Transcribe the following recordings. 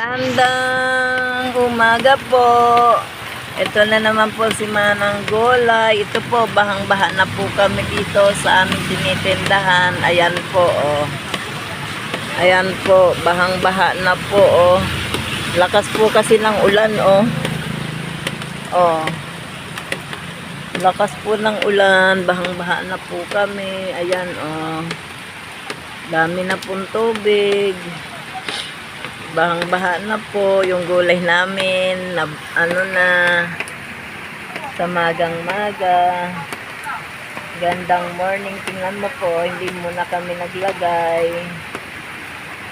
Magandang umaga po. Ito na naman po si Manang Golay. Ito po, bahang-baha na po kami dito sa aming tinitindahan. Ayan po, oh. Ayan po, bahang-baha na po, oh. Lakas po kasi ng ulan, oh. Oh. Lakas po ng ulan, bahang-baha na po kami. Ayan, oh. Dami na pong tubig. Bahang-baha na po yung gulay namin na sa magang-maga. Gandang morning. Tingnan mo po, hindi muna kami naglagay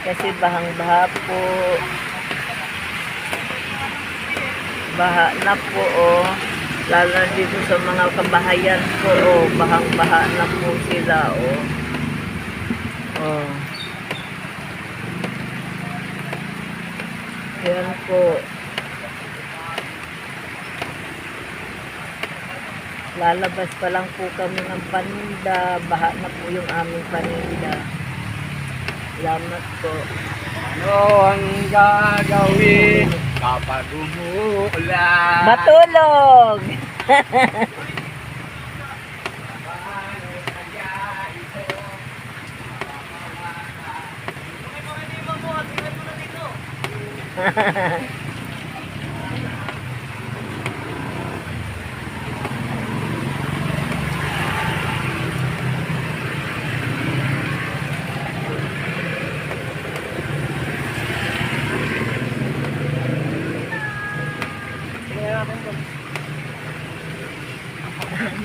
kasi bahang-baha po. Baha na po, oh. Lalo na dito sa mga kabahayan po, oh. Bahang-baha na po sila, oh. Oh. Ayan po. Lalabas pa lang po kami ng paninda. Baha na po yung aming paninda. Salamat po. Ano ang gagawin kapag umuulan? Matulog!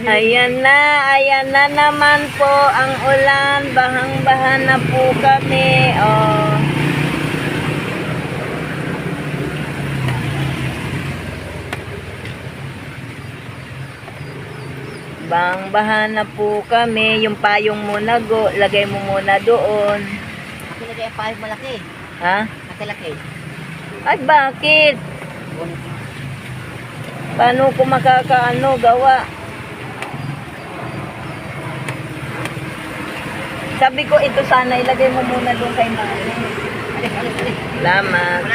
Ayan na naman po ang ulan. Bahang-baha na po kami. Oh. Bahang-baha na po kami. Yung payong muna, lagay mo muna doon. Ako lagay ang payong malaki. Ha? Makalaki. Ay, bakit? Paano ko gawa? Sabi ko, ito sana ilagay mo muna doon kay Mami. Alis. Salamat.